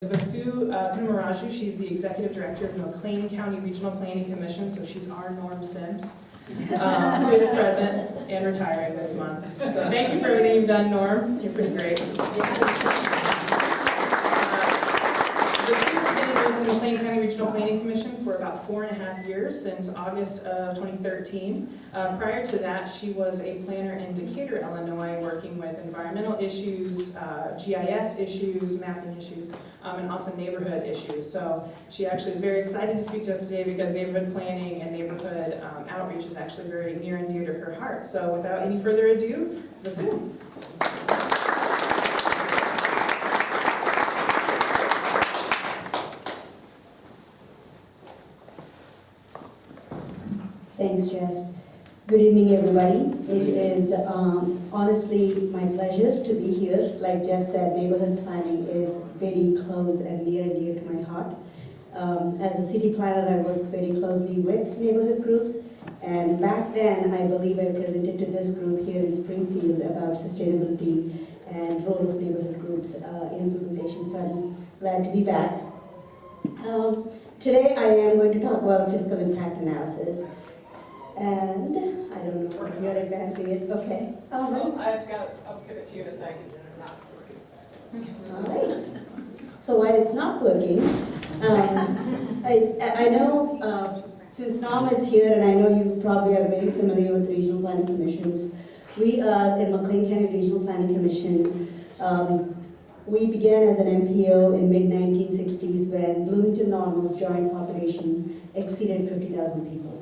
Vasu Pinnamaraju, she's the Executive Director of McLean County Regional Planning Commission, so she's our Norm Sims, who is present and retiring this month. So thank you for everything you've done, Norm. You're pretty great. Vasu's been with the McLean County Regional Planning Commission for about 4.5 years, since August of 2013. Prior to that, she was a planner in Decatur, Illinois, working with environmental issues, GIS issues, mapping issues, and also neighborhood issues. So she actually is very excited to speak to us today because neighborhood planning and neighborhood outreach is actually very near and dear to her heart. So without any further ado, Vasu. Thanks, Jess. Good evening, everybody. It is honestly my pleasure to be here. Like Jess said, neighborhood planning is very close and near and dear to my heart. As a city planner, I work very closely with neighborhood groups. And back then, I believe I presented to this group here in Springfield about sustainability and role of neighborhood groups in implementation. So I'm glad to be back. Today, I am going to talk about fiscal impact analysis. And I don't know if you're advancing it. Okay. All right. I'll give it to you in a second. It's not working. All right. So while it's not working, I know since Norm is here, and I know you probably are very familiar with regional planning commissions. We are in McLean County Regional Planning Commission. We began as an MPO in mid-1960s when Bloomington Normal's joint population exceeded 50,000 people.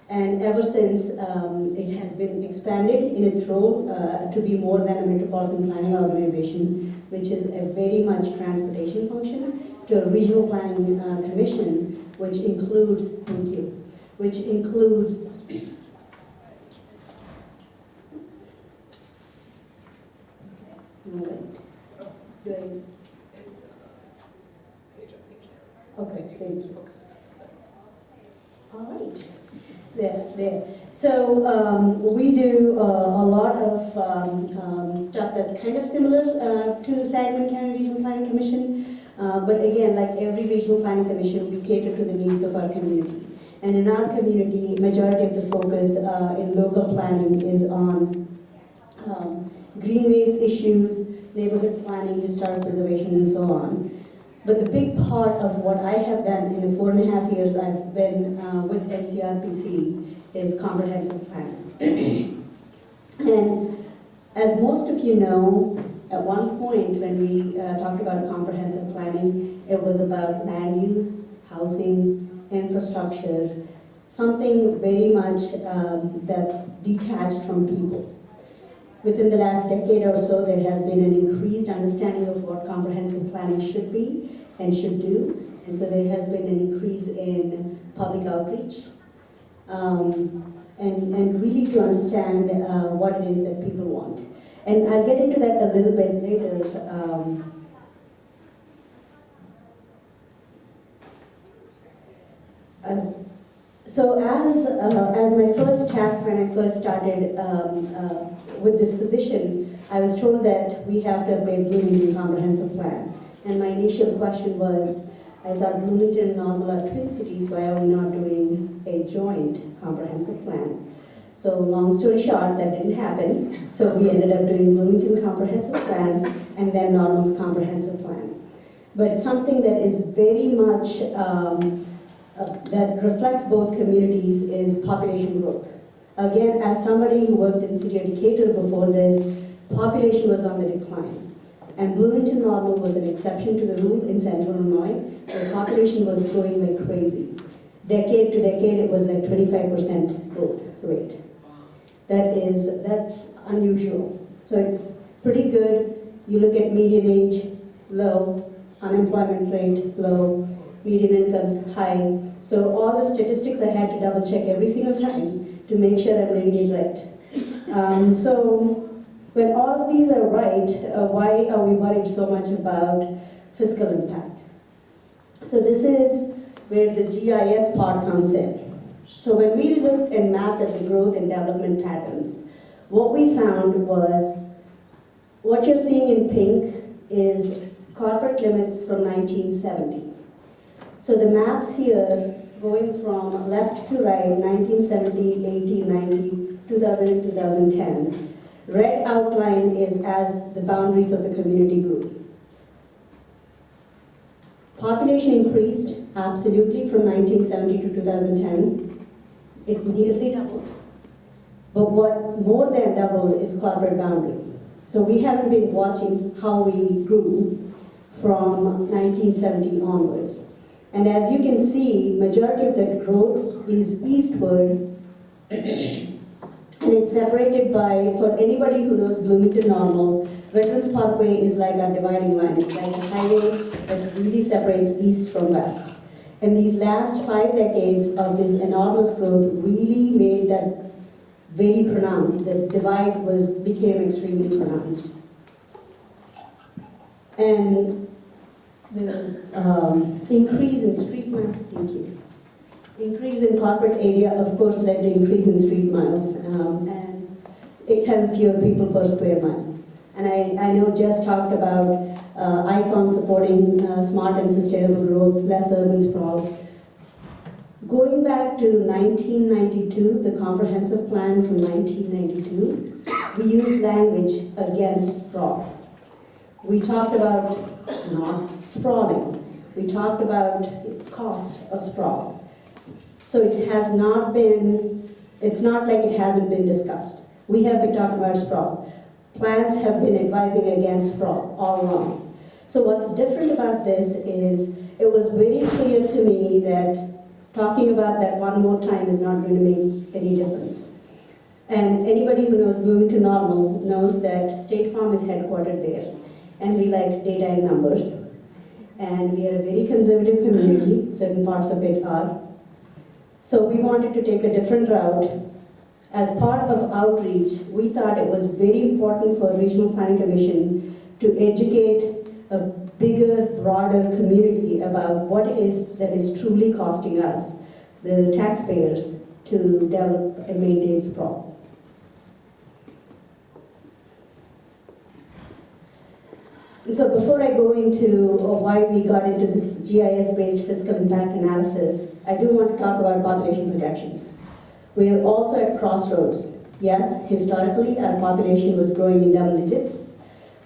And ever since, it has been expanded in its role to be more than a metropolitan planning organization, which is a very much transportation function, to a regional planning commission, which includes, thank you, which includes It's page on page now. Okay, thank you. Focus. All right. There. So we do a lot of stuff that's kind of similar to Sangamon County Regional Planning Commission, but again, like every regional planning commission, we cater to the needs of our community. And in our community, majority of the focus in local planning is on greenways issues, neighborhood planning, historic preservation, and so on. But the big part of what I have done in the 4.5 years I've been with NCRPC is comprehensive planning. And as most of you know, at one point when we talked about comprehensive planning, it was about land use, housing, infrastructure, something very much that's detached from people. Within the last decade or so, there has been an increased understanding of what comprehensive planning should be and should do. And so there has been an increase in public outreach and really to understand what it is that people want. And I'll get into that a little bit later. So as my first task when I first started with this position, I was told that we have to update Bloomington comprehensive plan. And my initial question was, I thought Bloomington and Normal are twin cities, why are we not doing a joint comprehensive plan? So long story short, that didn't happen. So we ended up doing Bloomington comprehensive plan and then Normal's comprehensive plan. But something that is very much, that reflects both communities is population growth. Again, as somebody who worked in City of Decatur before this, population was on the decline. And Bloomington Normal was an exception to the rule in Central Illinois, where population was growing like crazy. Decade to decade, it was like 25% growth rate. That's unusual. So it's pretty good. You look at median age, low, unemployment rate, low, median incomes, high. So all the statistics I had to double check every single time to make sure I'm reading it right. So when all of these are right, why are we worried so much about fiscal impact? So this is where the GIS part comes in. So when we looked and mapped at the growth and development patterns, what we found was what you're seeing in pink is corporate limits from 1970. So the maps here, going from left to right, 1970, 80, 90, 2000, and 2010. Red outline is as the boundaries of the community grew. Population increased, absolutely, from 1970 to 2010. It nearly doubled. But what more than doubled is corporate boundary. So we haven't been watching how we grew from 1970 onwards. And as you can see, majority of the growth is eastward, and it's separated by, for anybody who knows Bloomington Normal, Veterans Parkway is like a dividing line. It's like a highway that really separates east from west. And these last 5 decades of this enormous growth really made that very pronounced. The divide became extremely pronounced. And the increase in street miles, thank you. Increase in corporate area, of course, led to increase in street miles, and 800 fewer people per square mile. And I know Jess talked about ICON supporting smart and sustainable growth, less urban sprawl. Going back to 1992, the comprehensive plan from 1992, we used language against sprawl. We talked about not sprawling. We talked about cost of sprawl. So it has not been, it's not like it hasn't been discussed. We have been talking about sprawl. Plans have been advising against sprawl all along. So what's different about this is it was very clear to me that talking about that one more time is not going to make any difference. And anybody who knows Bloomington Normal knows that State Farm is headquartered there. And we like data and numbers. And we are a very conservative community, certain parts of it are. So we wanted to take a different route. As part of outreach, we thought it was very important for Regional Planning Commission to educate a bigger, broader community about what it is that is truly costing us, the taxpayers, to develop and maintain sprawl. And so before I go into why we got into this GIS-based fiscal impact analysis, I do want to talk about population projections. We are also at crossroads. Yes, historically our population was growing in double digits,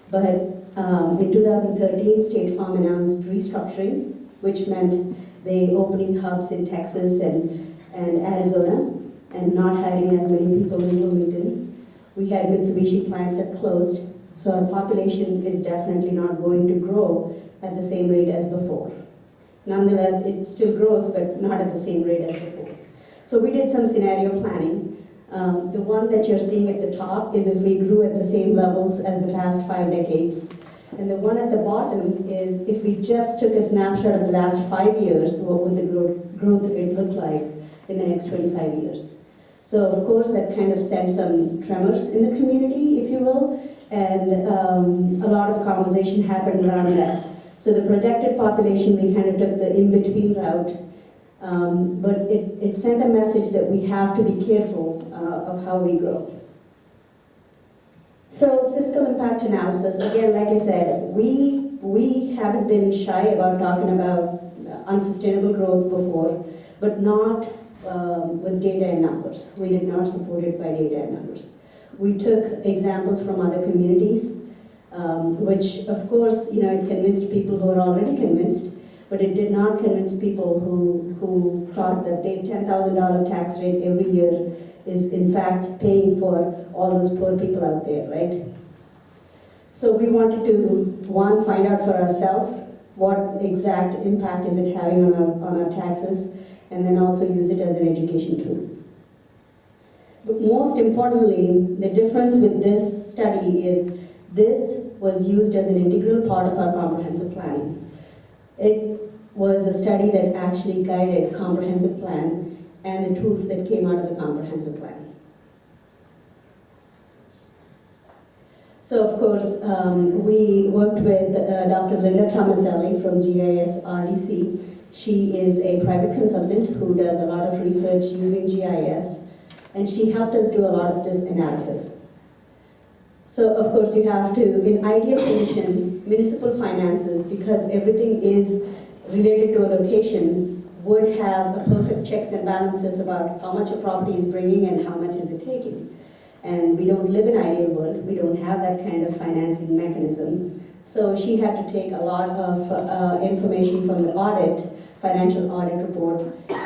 but in 2013 State Farm announced restructuring, which meant they opening hubs in Texas and Arizona and not hiring as many people in Bloomington. We had Mitsubishi plant that closed. So our population is definitely not going to grow at the same rate as before. Nonetheless, it still grows, but not at the same rate as before. So we did some scenario planning. The one that you're seeing at the top is if we grew at the same levels as the past 5 decades. And the one at the bottom is if we just took a snapshot of the last 5 years, what would the growth rate look like in the next 25 years? So of course that kind of sent some tremors in the community, if you will. And a lot of conversation happened around that. So the projected population, we kind of took the in-between route, but it sent a message that we have to be careful of how we grow. So fiscal impact analysis, again, like I said, we haven't been shy about talking about unsustainable growth before, but not with data and numbers. We did not support it by data and numbers. We took examples from other communities, which of course, it convinced people who are already convinced, but it did not convince people who thought that their $10,000 tax rate every year is in fact paying for all those poor people out there, right? So we wanted to, one, find out for ourselves what exact impact is it having on our taxes, and then also use it as an education tool. But most importantly, the difference with this study is this was used as an integral part of our comprehensive planning. It was a study that actually guided comprehensive plan and the tools that came out of the comprehensive plan. So of course, we worked with Dr. Linda Tomaselli from GIS RDC. She is a private consultant who does a lot of research using GIS. And she helped us do a lot of this analysis. So of course you have to, in ideal condition, municipal finances, because everything is related to a location, would have a perfect checks and balances about how much a property is bringing and how much is it taking. And we don't live in an ideal world. We don't have that kind of financing mechanism. So she had to take a lot of information from the audit, financial audit report,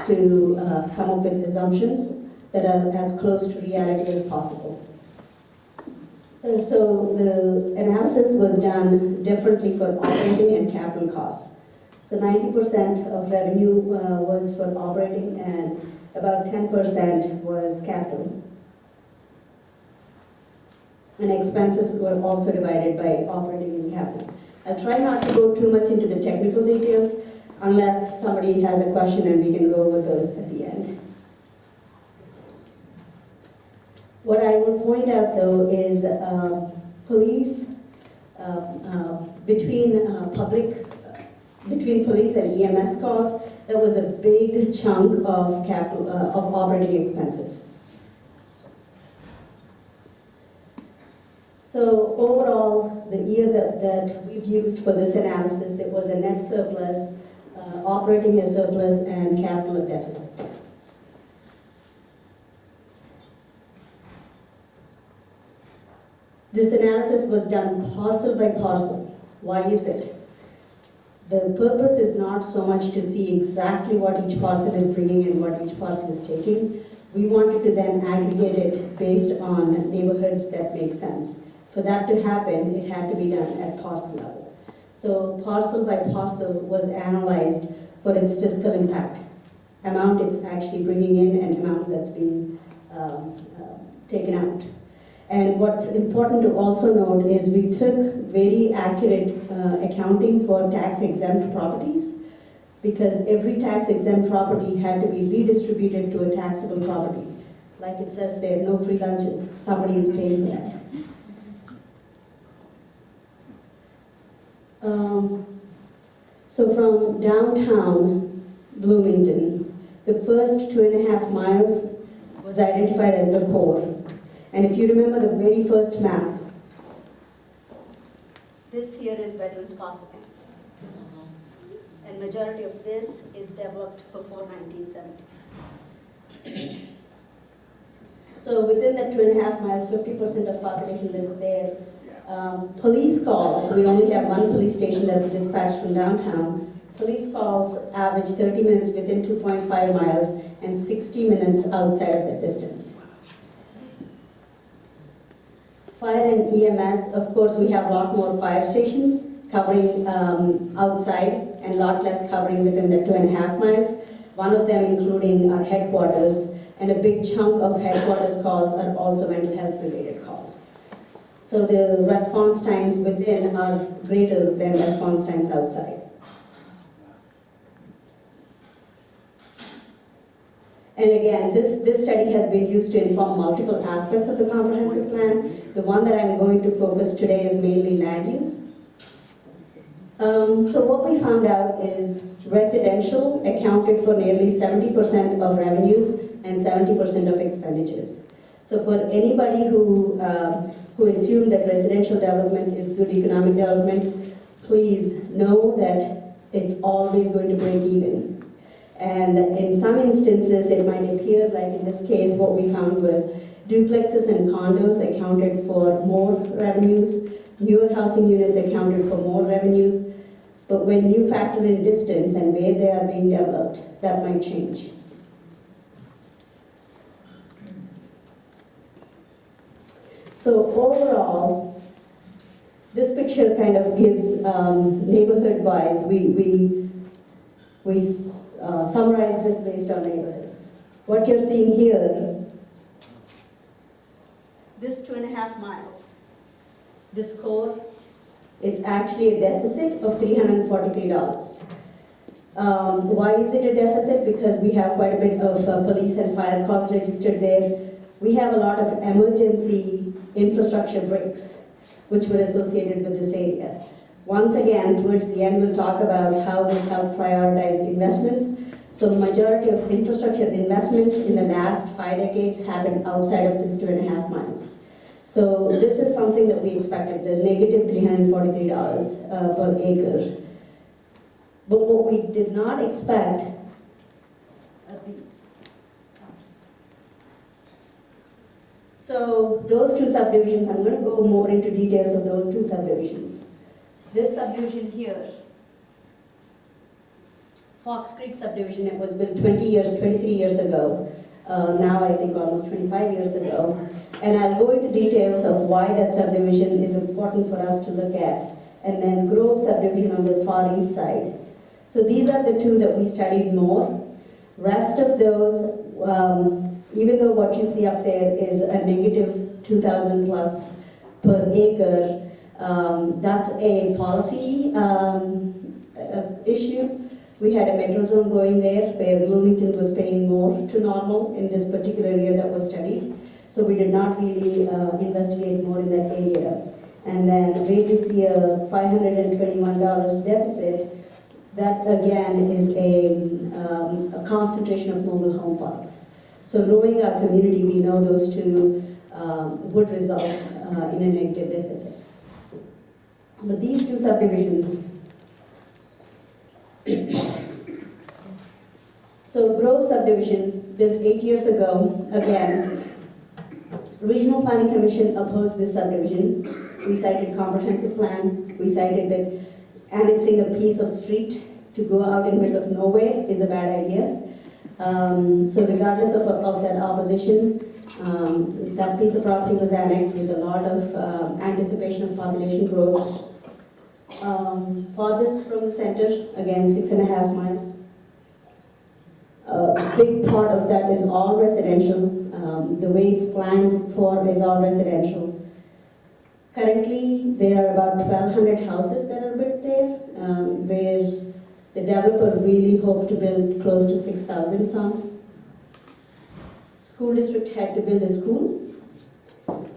to come up with assumptions that are as close to reality as possible. So the analysis was done differently for operating and capital costs. So 90% of revenue was for operating and about 10% was capital. And expenses were also divided by operating and capital. I'll try not to go too much into the technical details unless somebody has a question and we can go over those at the end. What I will point out though is police, between police and EMS calls, there was a big chunk of capital, of operating expenses. So overall, the year that we've used for this analysis, it was a net surplus, operating a surplus, and capital a deficit. This analysis was done parcel by parcel. Why is it? The purpose is not so much to see exactly what each parcel is bringing and what each parcel is taking. We wanted to then aggregate it based on neighborhoods that make sense. For that to happen, it had to be done at parcel level. So parcel by parcel was analyzed for its fiscal impact, amount it's actually bringing in and amount that's being taken out. And what's important to also note is we took very accurate accounting for tax-exempt properties, because every tax-exempt property had to be redistributed to a taxable property. Like it says there, no free lunches, somebody is paying for that. So from downtown Bloomington, the first 2.5 miles was identified as the core. And if you remember the very first map, this here is Veterans Park. And majority of this is developed before 1970. So within that 2.5 miles, 50% of population lives there. Police calls, we only have one police station that's dispatched from downtown. Police calls average 30 minutes within 2.5 miles and 60 minutes outside of that distance. Fire and EMS, of course, we have a lot more fire stations covering outside and a lot less covering within the 2.5 miles. One of them including our headquarters, and a big chunk of headquarters calls are also mental health related calls. So the response times within are greater than response times outside. And again, this study has been used to inform multiple aspects of the comprehensive plan. The one that I'm going to focus today is mainly land use. So what we found out is residential accounted for nearly 70% of revenues and 70% of expenditures. So for anybody who assumed that residential development is good economic development, please know that it's always going to break even. And in some instances, it might appear, like in this case, what we found was duplexes and condos accounted for more revenues, newer housing units accounted for more revenues, but when you factor in distance and where they are being developed, that might change. So overall, this picture kind of gives neighborhood-wise, we summarize this based on neighborhoods. What you're seeing here, this 2.5 miles, this core, it's actually a deficit of $343. Why is it a deficit? Because we have quite a bit of police and fire calls registered there. We have a lot of emergency infrastructure breaks, which were associated with this area. Once again, towards the end, we'll talk about how this helped prioritize investments. So the majority of infrastructure investment in the last 5 decades happened outside of this 2.5 miles. So this is something that we expected, the negative $343 per acre. But what we did not expect are these. So those two subdivisions, I'm going to go more into details of those two subdivisions. This subdivision here, Fox Creek subdivision, it was built 23 years ago. Now I think almost 25 years ago. And I'll go into details of why that subdivision is important for us to look at. And then Grove subdivision on the far east side. So these are the two that we studied more. Rest of those, even though what you see up there is a negative 2,000 plus per acre, that's a policy issue. We had a metro zone going there where Bloomington was paying more to normal in this particular area that was studied. So we did not really investigate more in that area. And then where you see a $521 deficit, that again is a concentration of mobile home parks. So knowing our community, we know those two would result in a negative deficit. But these two subdivisions, so Grove subdivision, built 8 years ago, again, Regional Planning Commission opposed this subdivision. We cited comprehensive plan, we cited that annexing a piece of street to go out in the middle of nowhere is a bad idea. So regardless of that opposition, that piece of property was annexed with a lot of anticipation of population growth. Farthest from the center, again 6.5 miles. A big part of that is all residential. The way it's planned for is all residential. Currently, there are about 1,200 houses that are built there, where the developer really hoped to build close to 6,000 some. School district had to build a school.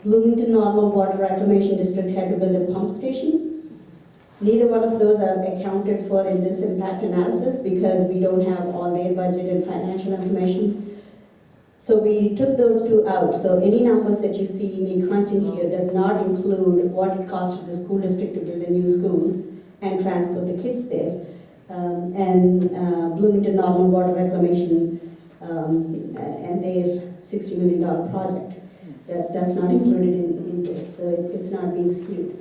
Bloomington Normal Water Reclamation District had to build a pump station. Neither one of those are accounted for in this impact analysis because we don't have all their budget and financial information. So we took those two out. So any numbers that you see me crunching here does not include what it costed the school district to build a new school and transport the kids there. Bloomington Normal Water Reclamation and their $60 million project. That's not included in this, so it's not being skewed.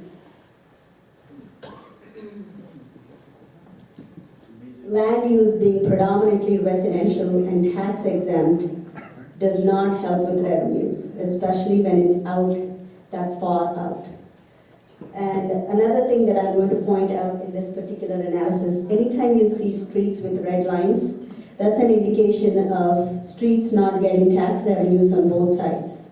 Land use being predominantly residential and tax exempt does not help with revenues, especially when it's out that far out. And another thing that I'm going to point out in this particular analysis, anytime you see streets with red lines, that's an indication of streets not getting tax revenues on both sides.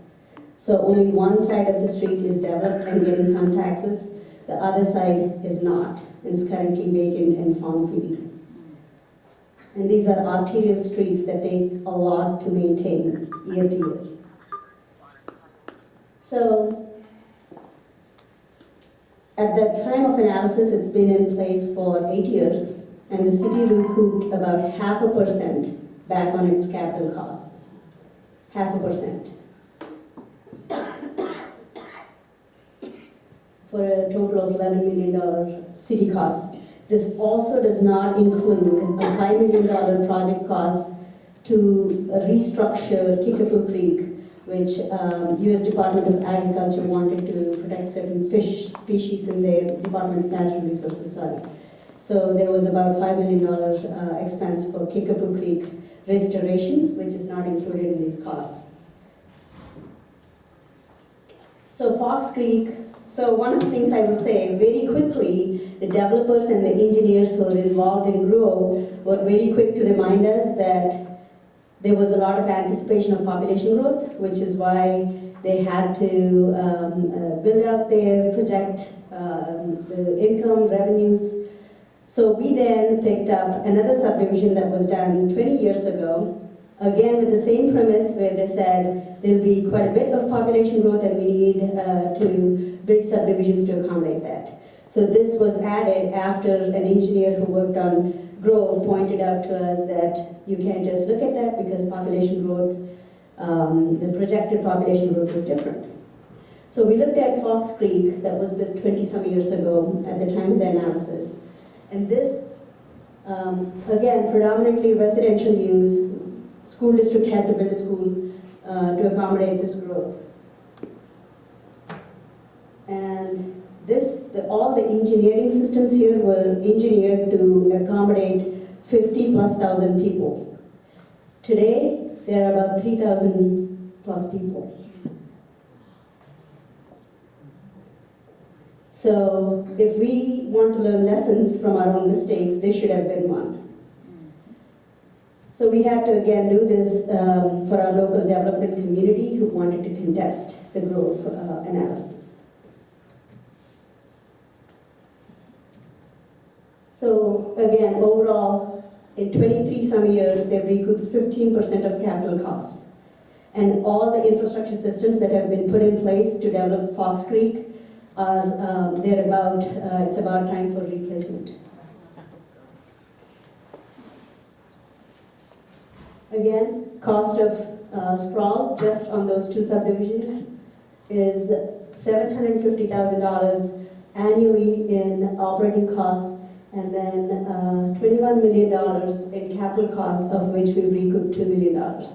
So only one side of the street is developed and getting some taxes, the other side is not. It's currently vacant and farm field. And these are arterial streets that take a lot to maintain year to year. So, at the time of analysis, it's been in place for 8 years, and the city recouped about 0.5% back on its capital costs. 0.5%. For a total of $11 million city costs. This also does not include a $5 million project cost to restructure Kickapoo Creek, which U.S. Department of Agriculture wanted to protect certain fish species in their Department of Natural Resources, sorry. So there was about $5 million expense for Kickapoo Creek restoration, which is not included in these costs. So Fox Creek, so one of the things I would say, very quickly, the developers and the engineers who are involved in Grow were very quick to remind us that there was a lot of anticipation of population growth, which is why they had to build up their project, the income, revenues. So we then picked up another subdivision that was done 20 years ago, again with the same premise where they said there'll be quite a bit of population growth and we need to build subdivisions to accommodate that. So this was added after an engineer who worked on Grove pointed out to us that you can't just look at that because population growth, the projected population growth is different. So we looked at Fox Creek that was built 20-some years ago at the time of the analysis. And this, again, predominantly residential use, school district had to build a school to accommodate this growth. And this, all the engineering systems here were engineered to accommodate 50,000+ people. Today, there are about 3,000+ people. So if we want to learn lessons from our own mistakes, this should have been one. So we had to again do this for our local development community who wanted to contest the growth analysis. So again, overall, in 23-some years, they've recouped 15% of capital costs. And all the infrastructure systems that have been put in place to develop Fox Creek are, it's about time for replacement. Again, cost of sprawl just on those two subdivisions is $750,000 annually in operating costs, and then $21 million in capital costs, of which we've recouped $2 million.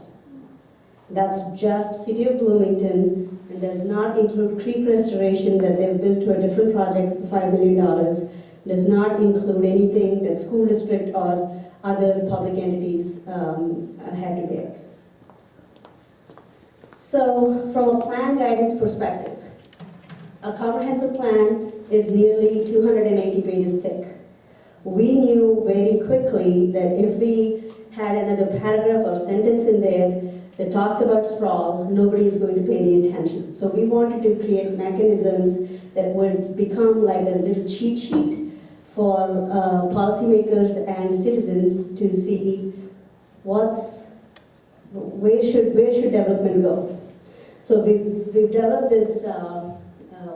That's just City of Bloomington, and does not include creek restoration that they've built to a different project for $5 million. Does not include anything that school district or other public entities had to bear. So, from a plan guidance perspective, a comprehensive plan is nearly 280 pages thick. We knew very quickly that if we had another paragraph or sentence in there that talks about sprawl, nobody is going to pay any attention. So we wanted to create mechanisms that would become like a little cheat sheet for policymakers and citizens to see where should development go. So we've developed this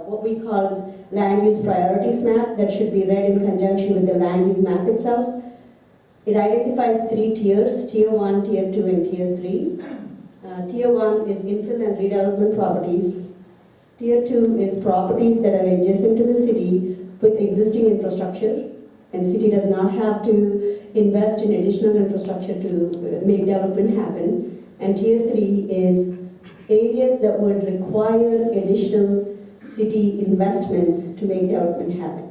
what we call land use priorities map that should be read in conjunction with the land use map itself. It identifies 3 tiers, tier 1, tier 2, and tier 3. Tier 1 is infill and redevelopment properties. Tier 2 is properties that are adjacent to the city with existing infrastructure, and city does not have to invest in additional infrastructure to make development happen. And tier 3 is areas that would require additional city investments to make development happen.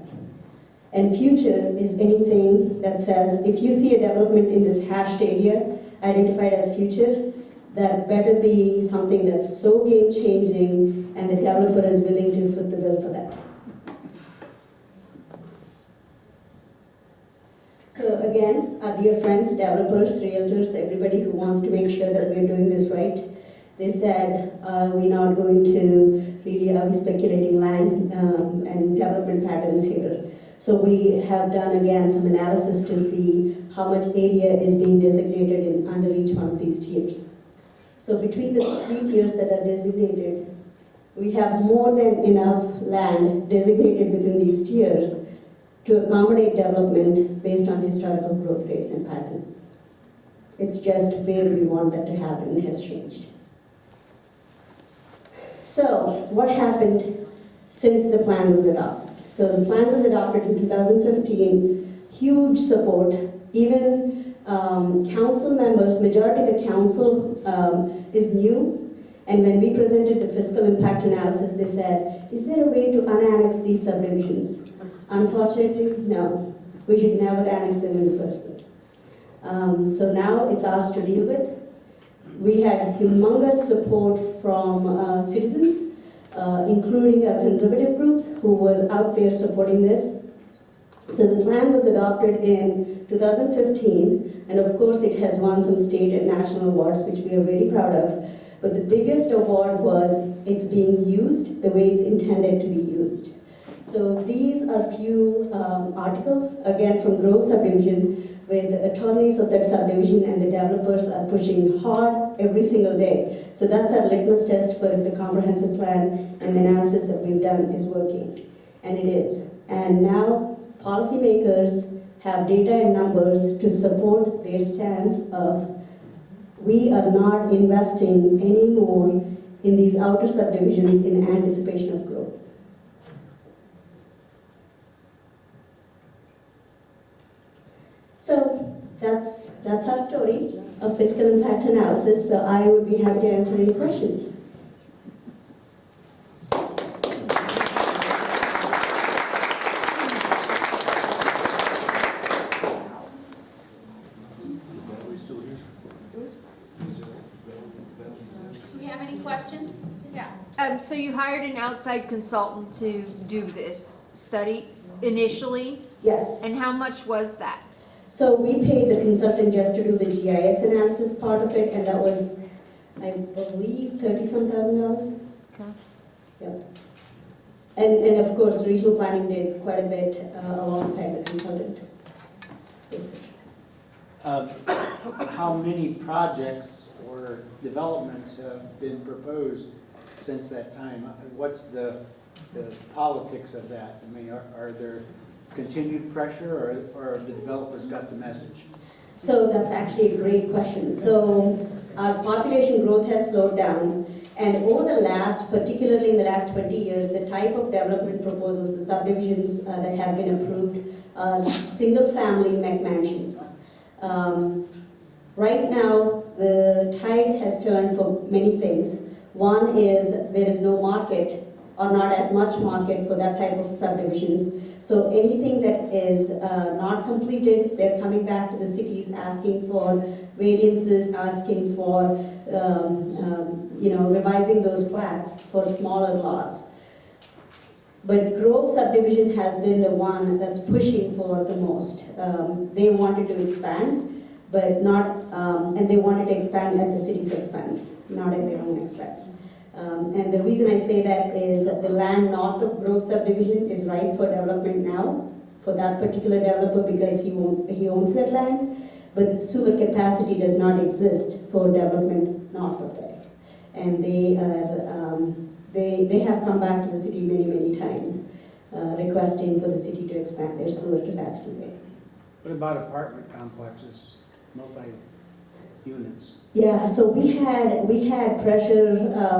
And future is anything that says, if you see a development in this hashed area identified as future, that better be something that's so game-changing and the developer is willing to foot the bill for that. So again, our dear friends, developers, realtors, everybody who wants to make sure that we're doing this right, they said, we're not going to really be speculating land and development patterns here. So we have done again some analysis to see how much area is being designated under each one of these tiers. So between the 3 tiers that are designated, we have more than enough land designated within these tiers to accommodate development based on historical growth rates and patterns. It's just where we want that to happen has changed. So what happened since the plan was adopted? So the plan was adopted in 2015, huge support, even council members, majority of the council is new, and when we presented the fiscal impact analysis, they said, is there a way to unannex these subdivisions? Unfortunately, no. We should never annex them in the first place. So now it's ours to deal with. We had humongous support from citizens, including our conservative groups who were out there supporting this. So the plan was adopted in 2015, and of course it has won some state and national awards, which we are very proud of. But the biggest award was it's being used the way it's intended to be used. So these are few articles, again from Grove Subdivision, where the attorneys of that subdivision and the developers are pushing hard every single day. So that's our litmus test for if the comprehensive plan and the analysis that we've done is working. And it is. And now policymakers have data and numbers to support their stance of we are not investing any more in these outer subdivisions in anticipation of growth. So that's our story of fiscal impact analysis. So I would be happy to answer any questions. Do we have any questions? Yeah. So you hired an outside consultant to do this study initially, Yes. and how much was that? So we paid the consultant just to do the GIS analysis part of it, and that was, I believe, $30-some thousand. Okay. Yep. And of course, regional planning did quite a bit alongside the consultant. How many projects or developments have been proposed since that time? What's the politics of that? I mean, are there continued pressure, or have the developers got the message? So that's actually a great question. So our population growth has slowed down, and over the last, particularly in the last 20 years, the type of development proposals, the subdivisions that have been approved, single-family McMansions. Right now, the tide has turned for many things. One is there is no market, or not as much market for that type of subdivisions. So anything that is not completed, they're coming back to the cities asking for variances, asking for revising those plats for smaller lots. But Grove subdivision has been the one that's pushing for the most. They wanted to expand, but not, and they wanted to expand at the city's expense, not at their own expense. And the reason I say that is that the land north of Grove subdivision is ripe for development now for that particular developer because he owns that land, but the sewer capacity does not exist for development north of there. And they have come back to the city many times requesting for the city to expand their sewer capacity there. What about apartment complexes, multi-units? Yeah, so we had pressure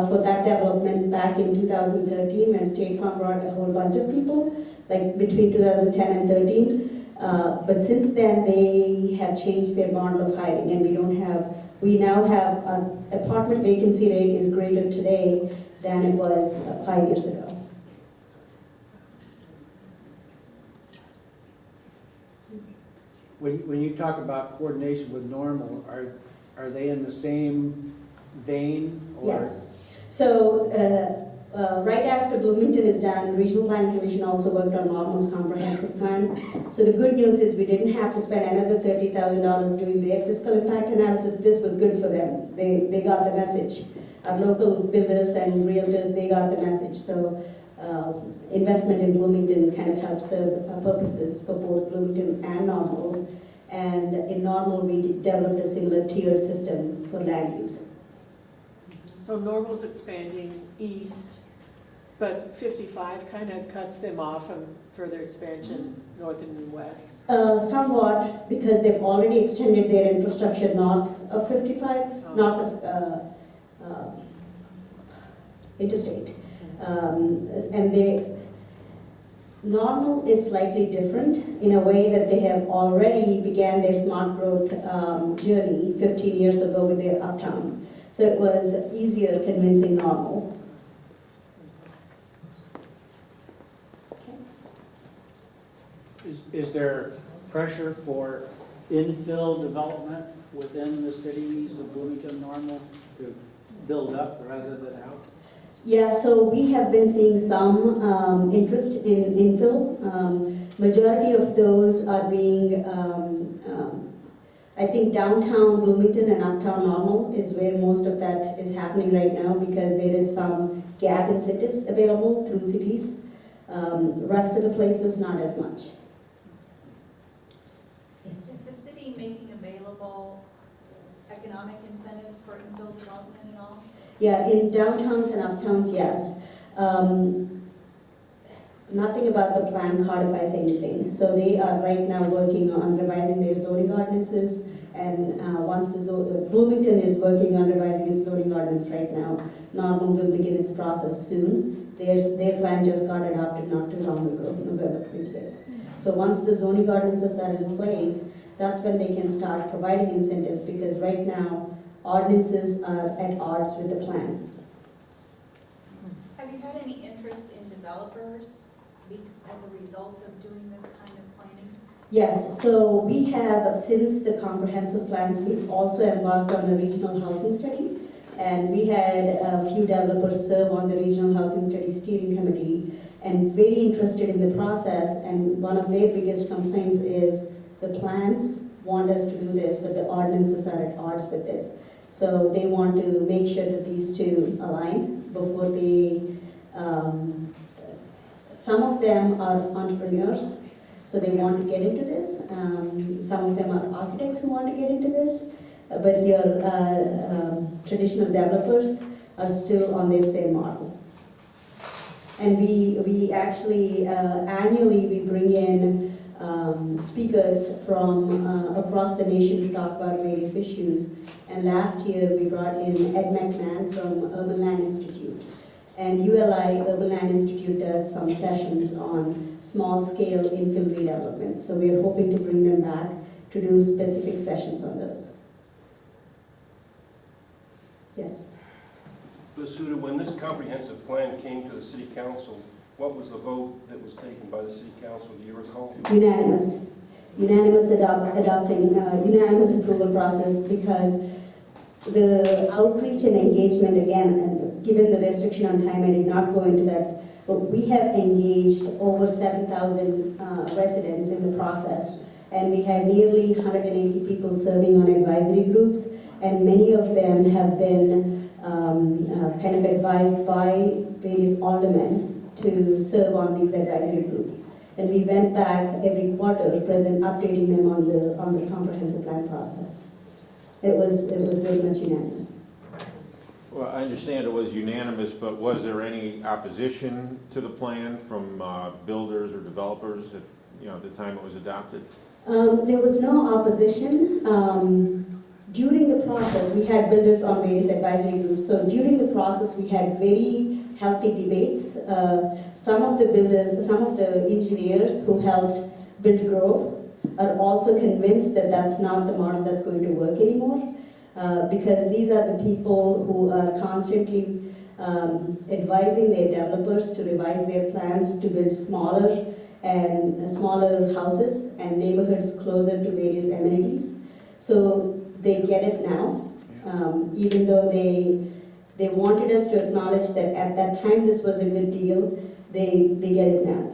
for that development back in 2013 when State Farm brought a whole bunch of people, like between 2010 and 13. But since then, they have changed their model of hiring, and we now have apartment vacancy rate is greater today than it was 5 years ago. When you talk about coordination with Normal, are they in the same vein? Or? Yes. So right after Bloomington is done, Regional Planning Commission also worked on Normal's comprehensive plan. So the good news is we didn't have to spend another $30,000 doing their fiscal impact analysis. This was good for them. They got the message. Our local builders and realtors, they got the message. So investment in Bloomington kind of helps serve purposes for both Bloomington and Normal. And in Normal, we developed a similar tiered system for land use. So Normal's expanding east, but 55 kind of cuts them off from further expansion north and west. Somewhat, because they've already extended their infrastructure north of 55, north of interstate. And Normal is slightly different in a way that they have already began their smart growth journey 15 years ago with their uptown. So it was easier convincing Normal. Is there pressure for infill development within the cities of Bloomington, Normal, to build up rather than out? Yeah, so we have been seeing some interest in infill. Majority of those are being, I think downtown Bloomington and uptown Normal is where most of that is happening right now because there is some gap incentives available through cities. Rest of the places, not as much. Yes. Is the city making available economic incentives for infill development at all? Yeah, in downtowns and uptowns, yes. Nothing about the plan codifies anything. So they are right now working on revising their zoning ordinances And once Bloomington is working on revising its zoning ordinance right now. Normal will begin its process soon. Their plan just got adopted not too long ago, November 25th. So once the zoning ordinances are in place, that's when they can start providing incentives, because right now, ordinances are at odds with the plan. Have you had any interest in developers as a result of doing this kind of planning? Yes, so we have, since the comprehensive plans, we've also embarked on a regional housing study. And we had a few developers serve on the regional housing study steering committee and very interested in the process. And one of their biggest complaints is the plans want us to do this, but the ordinances are at odds with this. So they want to make sure that these two align before they, some of them are entrepreneurs, so they want to get into this. Some of them are architects who want to get into this, but your traditional developers are still on their same model. And we actually, annually, we bring in speakers from across the nation to talk about various issues. And last year, we brought in Ed McLean from Urban Land Institute. And ULI, Urban Land Institute, does some sessions on small-scale infill redevelopment. So we're hoping to bring them back to do specific sessions on those. Yes? Vasudha, when this comprehensive plan came to the city council, what was the vote that was taken by the city council, do you recall? Unanimous. Unanimous unanimous approval process, because the outreach and engagement, again, and given the restriction on time, I did not go into that, but we have engaged over 7,000 residents in the process, and we had nearly 180 people serving on advisory groups, and many of them have been kind of advised by various aldermen to serve on these advisory groups. And we went back every quarter, updating them on the comprehensive plan process. It was very much unanimous. Well, I understand it was unanimous, but was there any opposition to the plan from builders or developers at the time it was adopted? There was no opposition. During the process, we had builders on various advisory groups. So during the process, we had very healthy debates. Some of the builders, some of the engineers who helped build Grove are also convinced that that's not the model that's going to work anymore, because these are the people who are constantly advising their developers to revise their plans to build smaller houses and neighborhoods closer to various amenities. So they get it now, even though they wanted us to acknowledge that at that time this was a good deal, they get it now.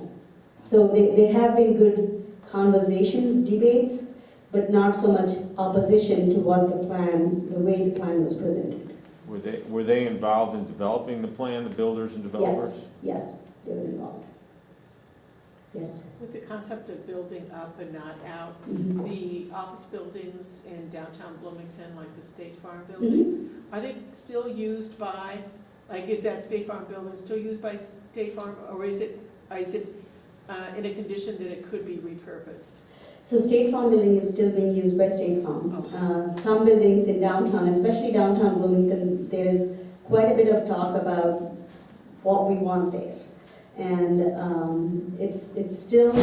So they have been good conversations, debates, but not so much opposition to what the way the plan was presented. Were they involved in developing the plan, the builders and developers? Yes, they were involved. Yes. With the concept of building up and not out, Mhm. the office buildings in downtown Bloomington, like the State Farm building, are they still used by, is that State Farm building still used by State Farm, or is it in a condition that it could be repurposed? So State Farm building is still being used by State Farm. Some buildings in downtown, especially downtown Bloomington, there is quite a bit of talk about what we want there. And it's still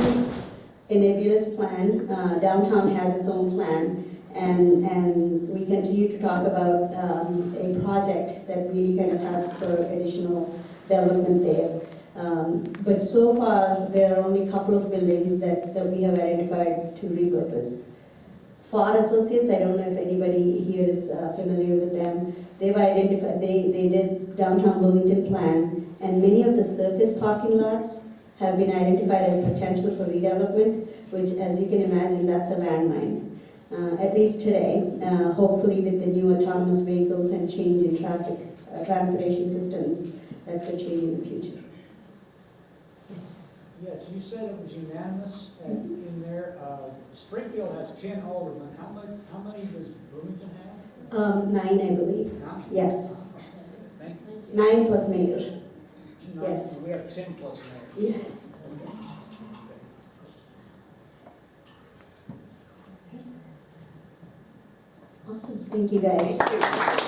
a nebulous plan. Downtown has its own plan, and we continue to talk about a project that really kind of has for additional development there. But so far, there are only a couple of buildings that we have identified to repurpose. FAR Associates, I don't know if anybody here is familiar with them. They've identified, they did downtown Bloomington plan, and many of the surface parking lots have been identified as potential for redevelopment, which, as you can imagine, that's a landmine. At least today, hopefully with the new autonomous vehicles and change in traffic, transportation systems, that could change in the future. Yes, you said it was unanimous in there. Springfield has 10 aldermen. How many does Bloomington have? 9, I believe. 9? Yes. Thank you. 9 plus mayor. 9, Yes. We have 10 plus mayor. Yeah. Thank you, guys. Thank you.